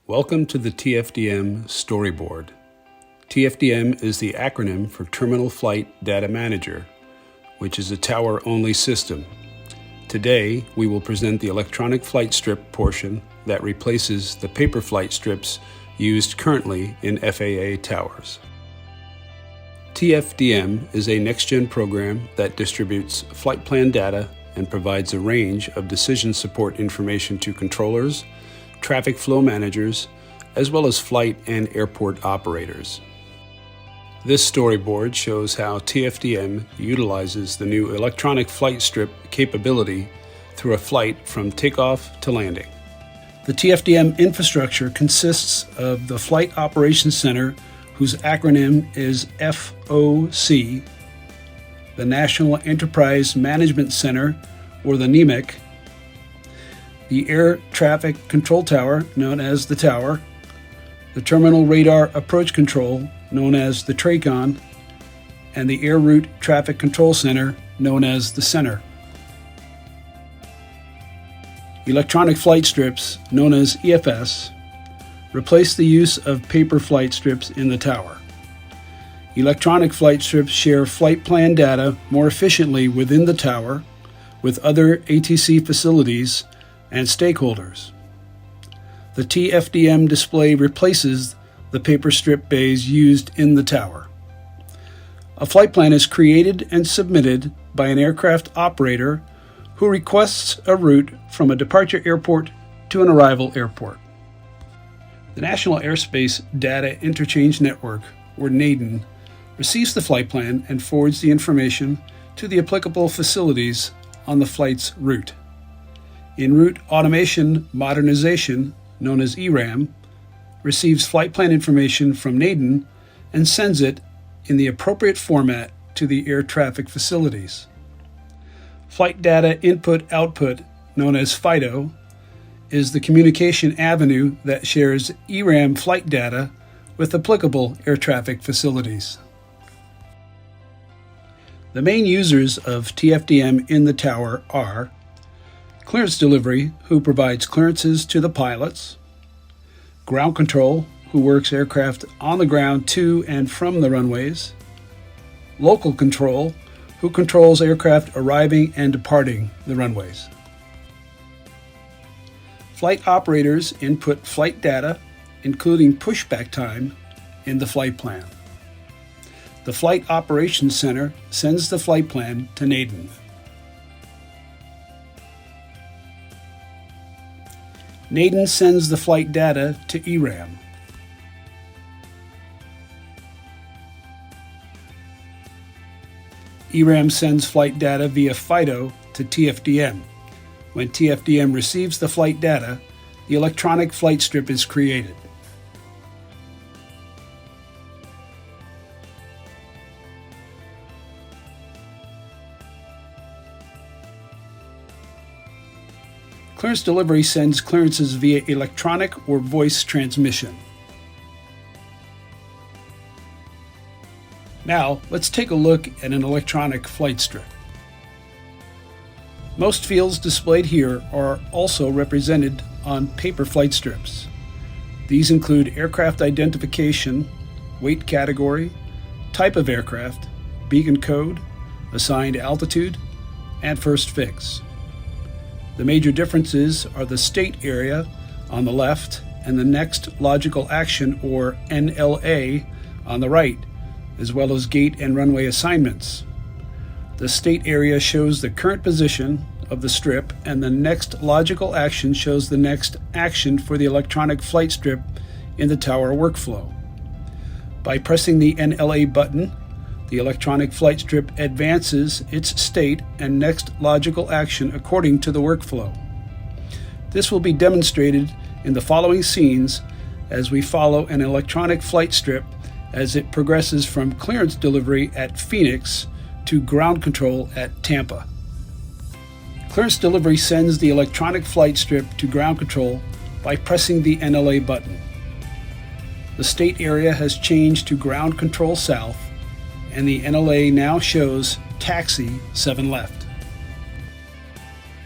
Welcome to the TFDM storyboard. TFDM is the acronym for Terminal Flight Data Manager, which is a tower-only system. Today, we will present the electronic flight strip portion that replaces the paper flight strips used currently in FAA towers. TFDM is a next-gen program that distributes flight plan data and provides a range of decision support information to controllers, traffic flow managers, as well as flight and airport operators. This storyboard shows how TFDM utilizes the new electronic flight strip capability through a flight from takeoff to landing. The TFDM infrastructure consists of the Flight Operations Center, whose acronym is FOC, the National Enterprise Management Center, or the NEMIC, the Air Traffic Control Tower, known as the Tower, the Terminal Radar Approach Control, known as the TRACON, and the Air Route Traffic Control Center, known as the Center. Electronic flight strips, known as EFS, replace the use of paper flight strips in the tower. Electronic flight strips share flight plan data more efficiently within the tower with other ATC facilities and stakeholders. The TFDM display replaces the paper strip bays used in the tower. A flight plan is created and submitted by an aircraft operator who requests a route from a departure airport to an arrival airport. The National Airspace Data Interchange Network, or NADIN, receives the flight plan and forwards the information to the applicable facilities on the flight's route. En route automation modernization, known as ERAM, receives flight plan information from NADIN and sends it in the appropriate format to the air traffic facilities. Flight data input-output, known as FIDO, is the communication avenue that shares ERAM flight data with applicable air traffic facilities. The main users of TFDM in the tower are clearance delivery, who provides clearances to the pilots, ground control, who works aircraft on the ground to and from the runways, local control, who controls aircraft arriving and departing the runways. Flight operators input flight data, including pushback time, in the flight plan. The Flight Operations Center sends the flight plan to NADIN. NADIN sends the flight data to ERAM. ERAM sends flight data via FIDO to TFDM. When TFDM receives the flight data, the electronic flight strip is created. Clearance delivery sends clearances via electronic or voice transmission. Now, let's take a look at an electronic flight strip. Most fields displayed here are also represented on paper flight strips. These include aircraft identification, weight category, type of aircraft, beacon code, assigned altitude, and first fix. The major differences are the state area on the left and the next logical action, or NLA, on the right, as well as gate and runway assignments. The state area shows the current position of the strip, and the next logical action shows the next action for the electronic flight strip in the tower workflow. By pressing the NLA button, the electronic flight strip advances its state and next logical action according to the workflow. This will be demonstrated in the following scenes as we follow an electronic flight strip as it progresses from clearance delivery at Phoenix to ground control at Tampa. Clearance delivery sends the electronic flight strip to ground control by pressing the NLA button. The state area has changed to ground control south, and the NLA now shows taxi 7 left.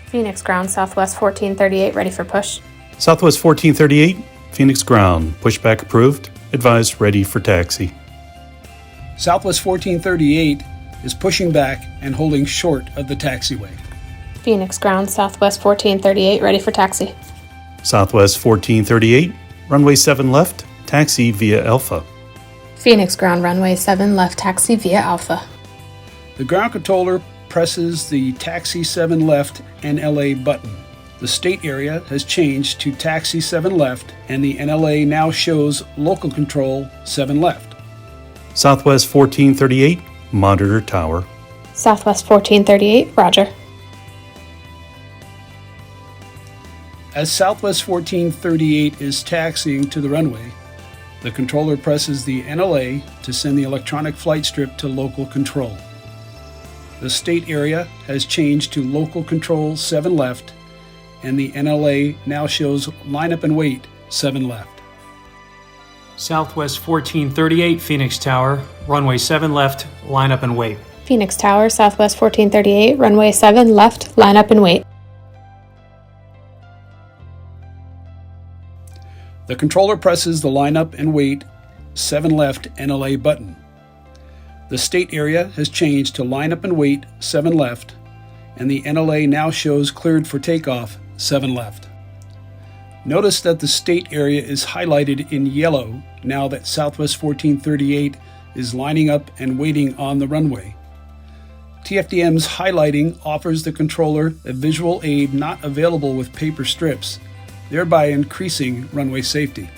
Phoenix ground, Southwest 1438, ready for push. Southwest 1438, Phoenix ground, pushback approved, advised ready for taxi. Southwest 1438 is pushing back and holding short of the taxiway. Phoenix ground, Southwest 1438, ready for taxi. Southwest 1438, runway 7 left, taxi via Alpha. Phoenix ground, runway 7 left, taxi via Alpha. The ground controller presses the Taxi 7 Left NLA button. The state area has changed to Taxi 7 Left, and the NLA now shows Local Control 7 Left. Southwest 1438, monitor tower. Southwest 1438, roger. As Southwest 1438 is taxiing to the runway, the controller presses the NLA to send the electronic flight strip to Local Control. The state area has changed to Local Control 7 Left, and the NLA now shows Lineup and Wait 7 Left. Southwest 1438, Phoenix Tower, runway 7 left, line up and wait. Phoenix Tower, Southwest 1438, runway 7 left, line up and wait. The controller presses the Lineup and Wait 7 Left NLA button. The state area has changed to Lineup and Wait 7 Left, and the NLA now shows Cleared for Takeoff 7 Left. Notice that the state area is highlighted in yellow now that Southwest 1438 is lining up and waiting on the runway. TFDM's highlighting offers the controller a visual aid not available with paper strips, thereby increasing runway safety.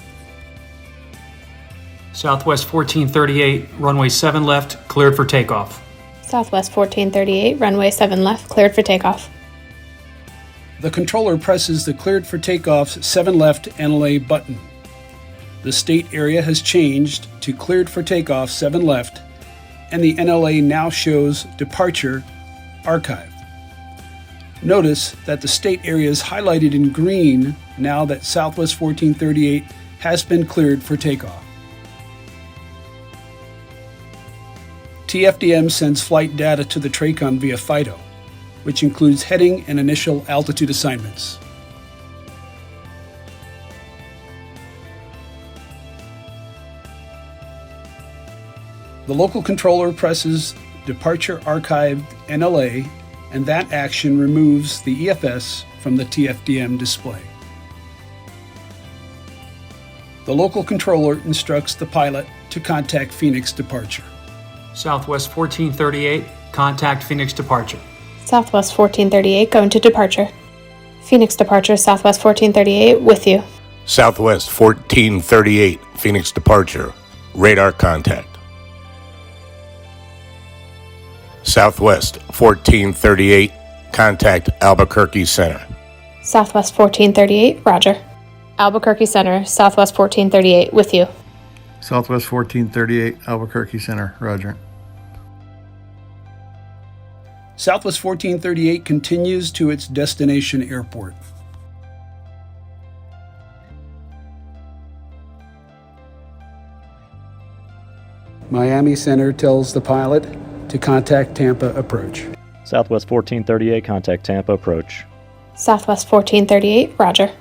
Southwest 1438, runway 7 left, cleared for takeoff. Southwest 1438, runway 7 left, cleared for takeoff. The controller presses the Cleared for Takeoff 7 Left NLA button. The state area has changed to Cleared for Takeoff 7 Left, and the NLA now shows Departure Archive. Notice that the state area is highlighted in green now that Southwest 1438 has been cleared for takeoff. TFDM sends flight data to the TRACON via FIDO, which includes heading and initial altitude assignments. The local controller presses Departure Archived NLA, and that action removes the EFS from the TFDM display. The local controller instructs the pilot to contact Phoenix Departure. Southwest 1438, contact Phoenix Departure. Southwest 1438, going to departure. Phoenix Departure, Southwest 1438, with you. Southwest 1438, Phoenix Departure, radar contact. Southwest 1438, contact Albuquerque Center. Southwest 1438, roger. Albuquerque Center, Southwest 1438, with you. Southwest 1438, Albuquerque Center, roger. Southwest 1438 continues to its destination airport. Miami Center tells the pilot to contact Tampa approach. Southwest 1438, contact Tampa approach. Southwest 1438, roger.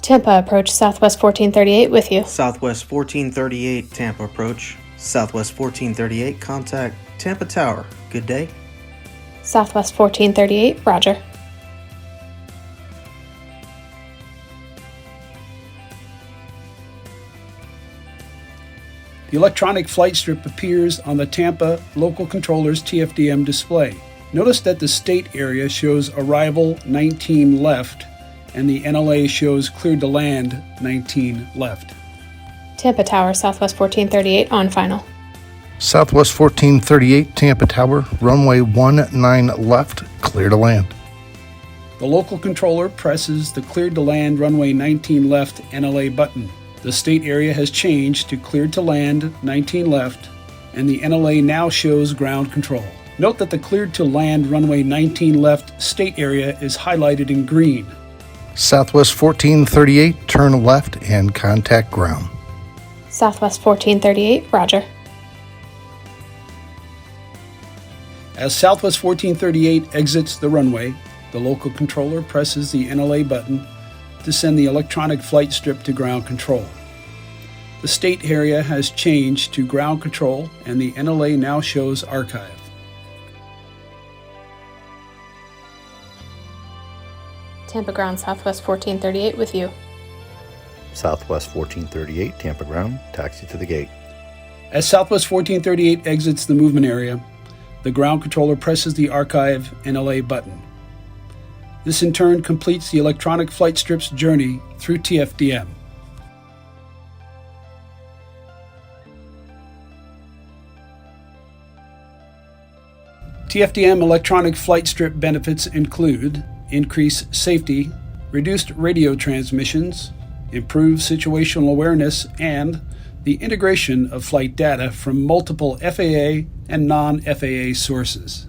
Tampa approach, Southwest 1438, with you. Southwest 1438, Tampa approach. Southwest 1438, contact Tampa Tower. Good day. Southwest 1438, roger. The electronic flight strip appears on the Tampa local controller's TFDM display. Notice that the state area shows arrival 19 left, and the NLA shows cleared to land 19 left. Tampa Tower, Southwest 1438, on final. Southwest 1438, Tampa Tower, runway 19 left, clear to land. The local controller presses the cleared to land runway 19 left NLA button. The state area has changed to cleared to land 19 left, and the NLA now shows ground control. Note that the cleared to land runway 19 left state area is highlighted in green. Southwest 1438, turn left and contact ground. Southwest 1438, roger. As Southwest 1438 exits the runway, The local controller presses the NLA button to send the electronic flight strip to ground control. The state area has changed to ground control and the NLA now shows archive. Tampa Ground Southwest 1438 with you. Southwest 1438, Tampa Ground, taxi to the gate. As Southwest 1438 exits the movement area, the ground controller presses the archive NLA button. This in turn completes the electronic flight strip's journey through TFDM. TFDM electronic flight strip benefits include increased safety, reduced radio transmissions, improved situational awareness, and the integration of flight data from multiple FAA and non-FAA sources.